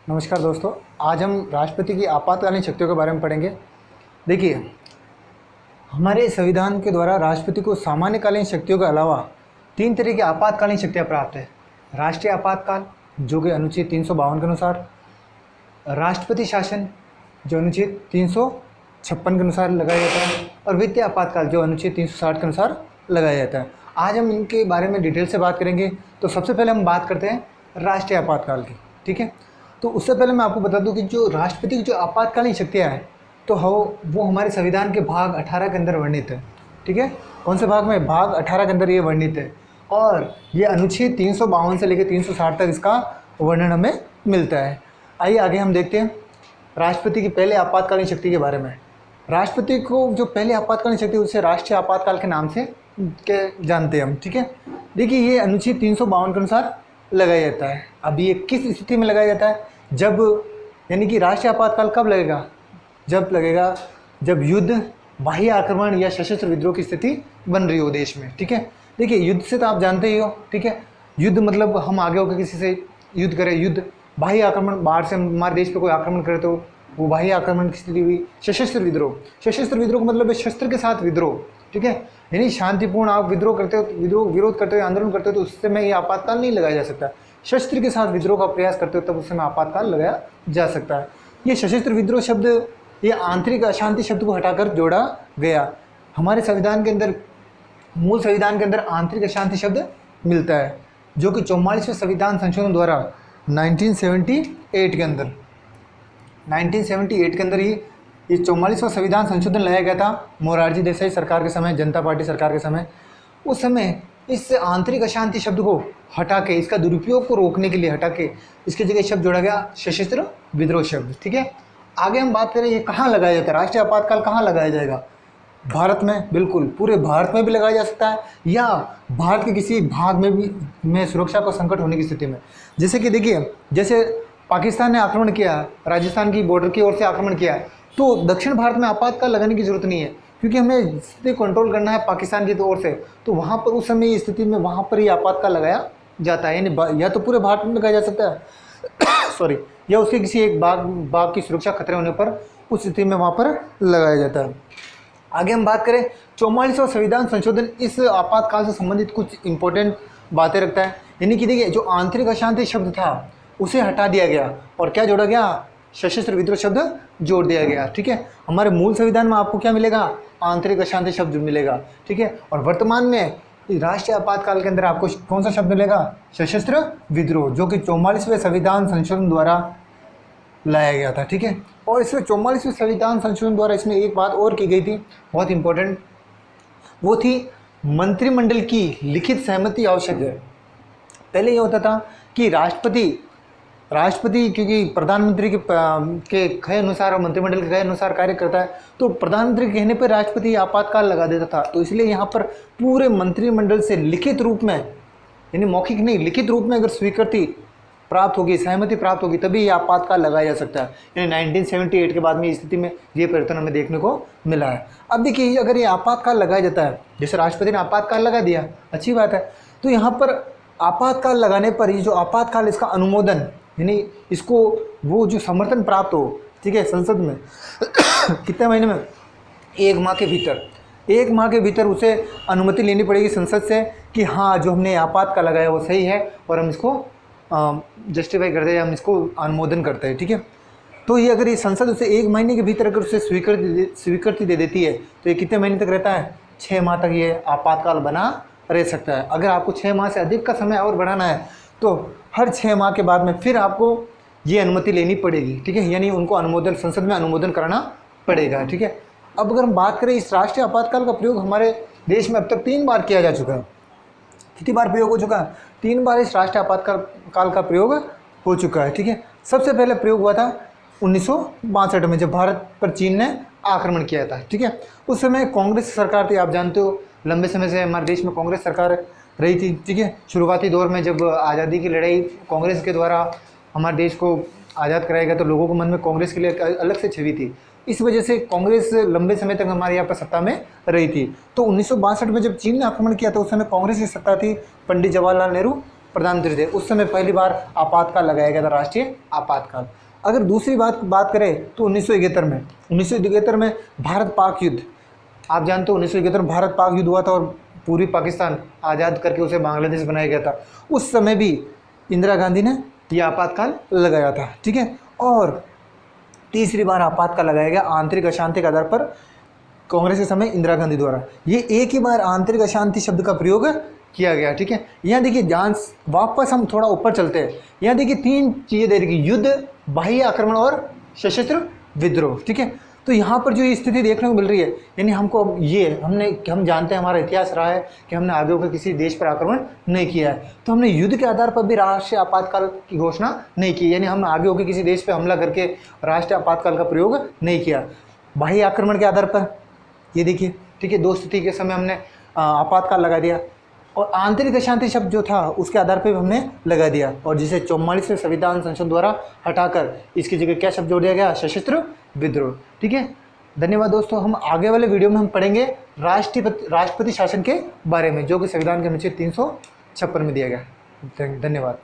नमस्कार दोस्तों। आज हम राष्ट्रपति की आपातकालीन शक्तियों के बारे में पढ़ेंगे। देखिए, हमारे संविधान के द्वारा राष्ट्रपति को सामान्यकालीन शक्तियों के अलावा 3 तरह की आपातकालीन शक्तियाँ प्राप्त है। राष्ट्रीय आपातकाल जो कि अनुच्छेद 352 के अनुसार, राष्ट्रपति शासन जो अनुच्छेद 356 के अनुसार लगाया जाता है, और वित्तीय आपातकाल जो अनुच्छेद 360 के अनुसार लगाया जाता है। आज हम इनके बारे में डिटेल से बात करेंगे। तो सबसे पहले हम बात करते हैं राष्ट्रीय आपातकाल की। ठीक है, तो उससे पहले मैं आपको बता दूं कि जो राष्ट्रपति की जो आपातकालीन शक्तियाँ हैं तो वो हमारे संविधान के भाग 18 के अंदर वर्णित है। ठीक है, कौन से भाग में? भाग 18 के अंदर ये वर्णित है, और ये अनुच्छेद 352 से लेकर 360 तक इसका वर्णन हमें मिलता है। आइए आगे हम देखते हैं राष्ट्रपति की पहले आपातकालीन शक्ति के बारे में। राष्ट्रपति को जो पहले आपातकालीन शक्ति उसे राष्ट्रीय आपातकाल के नाम से जानते हैं हम। ठीक है, देखिए ये अनुच्छेद 352 के अनुसार लगाया जाता है। अब ये किस स्थिति में लगाया जाता है? जब, यानी कि राष्ट्रीय आपातकाल कब लगेगा? जब लगेगा जब युद्ध, बाह्य आक्रमण या सशस्त्र विद्रोह की स्थिति बन रही हो देश में। ठीक है, देखिए युद्ध से तो आप जानते ही हो। ठीक है, युद्ध मतलब हम आगे होकर किसी से युद्ध करें। युद्ध, बाह्य आक्रमण, बाहर से हमारे देश पे कोई आक्रमण करे तो वो बाह्य आक्रमण की स्थिति हुई। सशस्त्र विद्रोह, सशस्त्र विद्रोह का मतलब है शस्त्र के साथ विद्रोह। ठीक है, यानी शांतिपूर्ण आप विद्रोह करते हो, विरोध करते हो, आंदोलन करते हो, तो उस समय ये आपातकाल नहीं लगाया जा सकता। शस्त्र के साथ विद्रोह का प्रयास करते हो तब उस समय आपातकाल लगाया जा सकता है। ये सशस्त्र विद्रोह शब्द, ये आंतरिक अशांति शब्द को हटाकर जोड़ा गया। हमारे संविधान के अंदर, मूल संविधान के अंदर आंतरिक अशांति शब्द मिलता है, जो कि 44वें संविधान संशोधन द्वारा 1978 के अंदर ही ये 44वां संविधान संशोधन लाया गया था। मोरारजी देसाई सरकार के समय, जनता पार्टी सरकार के समय। उस समय इस आंतरिक अशांति शब्द को हटा के, इसका दुरुपयोग को रोकने के लिए हटा के, इसकी जगह शब्द जोड़ा गया सशस्त्र विद्रोह शब्द। ठीक है, आगे हम बात करें ये कहाँ लगाया जाता है, राष्ट्रीय आपातकाल कहाँ लगाया जाएगा? भारत में, बिल्कुल पूरे भारत में भी लगाया जा सकता है, या भारत के किसी भाग में भी में सुरक्षा को संकट होने की स्थिति में। जैसे कि देखिए, जैसे पाकिस्तान ने आक्रमण किया, राजस्थान की बॉर्डर की ओर से आक्रमण किया, तो दक्षिण भारत में आपातकाल लगाने की जरूरत नहीं है, क्योंकि हमें स्थिति कंट्रोल करना है पाकिस्तान की ओर से। तो वहाँ पर उस समय स्थिति में वहाँ पर ही आपातकाल लगाया जाता है। यानी या तो पूरे भारत में लगाया जा सकता है सॉरी, या उसके किसी एक बाग की सुरक्षा खतरे होने पर उस स्थिति में वहाँ पर लगाया जाता है। आगे हम बात करें 44वां संविधान संशोधन इस आपातकाल से संबंधित कुछ इंपॉर्टेंट बातें रखता है। यानी कि देखिए, जो आंतरिक अशांति शब्द था उसे हटा दिया गया और क्या जोड़ा गया? सशस्त्र विद्रोह शब्द जोड़ दिया गया। ठीक है, हमारे मूल संविधान में आपको क्या मिलेगा? आंतरिक अशांति शब्द मिलेगा। ठीक है, और वर्तमान में राष्ट्रीय आपातकाल के अंदर आपको कौन सा शब्द मिलेगा? सशस्त्र विद्रोह, जो कि 44वें संविधान संशोधन द्वारा लाया गया था। ठीक है, और इसमें 44वें संविधान संशोधन द्वारा इसमें एक बात और की गई थी, बहुत इंपॉर्टेंट, वो थी मंत्रिमंडल की लिखित सहमति आवश्यक है। पहले ये होता था कि राष्ट्रपति क्योंकि प्रधानमंत्री के कहे अनुसार और मंत्रिमंडल के कहे अनुसार कार्य करता है, तो प्रधानमंत्री के कहने पर राष्ट्रपति आपातकाल लगा देता था। तो इसलिए यहाँ पर पूरे मंत्रिमंडल से लिखित रूप में, यानी मौखिक नहीं, लिखित रूप में अगर स्वीकृति प्राप्त होगी, सहमति प्राप्त होगी, तभी ये आपातकाल लगाया जा सकता है। यानी 1978 के बाद में इस स्थिति में ये परिवर्तन हमें देखने को मिला है। अब देखिए, अगर ये आपातकाल लगाया जाता है, जैसे राष्ट्रपति ने आपातकाल लगा दिया, अच्छी बात है, तो यहाँ पर आपातकाल लगाने पर ये जो आपातकाल, इसका अनुमोदन, यानी इसको वो जो समर्थन प्राप्त हो, ठीक है, संसद में कितने महीने में? 1 माह के भीतर, 1 माह के भीतर उसे अनुमति लेनी पड़ेगी संसद से कि हाँ, जो हमने आपातकाल लगाया वो सही है और हम इसको जस्टिफाई करते हैं, हम इसको अनुमोदन करते हैं। ठीक है, तो ये अगर ये संसद उसे 1 महीने के भीतर अगर उसे स्वीकृति दे देती है, तो ये कितने महीने तक रहता है? 6 माह तक ये आपातकाल बना रह सकता है। अगर आपको 6 माह से अधिक का समय और बढ़ाना है तो हर 6 माह के बाद में फिर आपको ये अनुमति लेनी पड़ेगी। ठीक है, यानी उनको अनुमोदन, संसद में अनुमोदन कराना पड़ेगा। ठीक है, अब अगर हम बात करें इस राष्ट्रीय आपातकाल का प्रयोग हमारे देश में अब तक 3 बार किया जा चुका है। कितनी बार प्रयोग हो चुका है? 3 बार इस राष्ट्रीय आपातकाल का प्रयोग हो चुका है। ठीक है, सबसे पहले प्रयोग हुआ था 1962 में, जब भारत पर चीन ने आक्रमण किया था। ठीक है, उस समय कांग्रेस सरकार थी, आप जानते हो लंबे समय से हमारे देश में कांग्रेस सरकार रही थी। ठीक है, शुरुआती दौर में जब आज़ादी की लड़ाई कांग्रेस के द्वारा हमारे देश को आज़ाद कराया गया, तो लोगों के मन में कांग्रेस के लिए अलग से छवि थी। इस वजह से कांग्रेस लंबे समय तक हमारे यहाँ पर सत्ता में रही थी। तो 1962 में जब चीन ने आक्रमण किया था, उस समय कांग्रेस की सत्ता थी, पंडित जवाहरलाल नेहरू प्रधानमंत्री थे, उस समय पहली बार आपातकाल लगाया गया था, राष्ट्रीय आपातकाल। अगर दूसरी बात करें तो 1971 में भारत पाक युद्ध, आप जानते हो 1971 में भारत पाक युद्ध हुआ था और पूरी पाकिस्तान आज़ाद करके उसे बांग्लादेश बनाया गया था। उस समय भी इंदिरा गांधी ने यह आपातकाल लगाया था, ठीक है। और तीसरी बार आपातकाल लगाया गया आंतरिक अशांति के आधार पर कांग्रेस के समय इंदिरा गांधी द्वारा। ये एक ही बार आंतरिक अशांति शब्द का प्रयोग किया गया, ठीक है। यहाँ देखिए जांच, वापस हम थोड़ा ऊपर चलते हैं। यहाँ देखिए 3 चीज़ें दे रही, युद्ध, बाह्य आक्रमण और सशस्त्र विद्रोह, ठीक है। तो यहाँ पर जो स्थिति देखने को मिल रही है, यानी हमको हम जानते हैं, हमारा इतिहास रहा है कि हमने आगे होकर किसी देश पर आक्रमण नहीं किया है, तो हमने युद्ध के आधार पर भी राष्ट्रीय आपातकाल की घोषणा नहीं की, यानी हमने आगे होकर किसी देश पर हमला करके राष्ट्रीय आपातकाल का प्रयोग नहीं किया। बाह्य आक्रमण के आधार पर ये देखिए, ठीक है, 2 स्थिति के समय हमने आपातकाल लगा दिया, और आंतरिक अशांति शब्द जो था उसके आधार पर भी हमने लगा दिया, और जिसे 44वें संविधान संशोधन द्वारा हटाकर इसकी जगह क्या शब्द जोड़ दिया गया, सशस्त्र विद्रोह, ठीक है। धन्यवाद दोस्तों। हम आगे वाले वीडियो में हम पढ़ेंगे राष्ट्रपति शासन के बारे में, जो कि संविधान के अनुच्छेद 356 में दिया गया। धन्यवाद।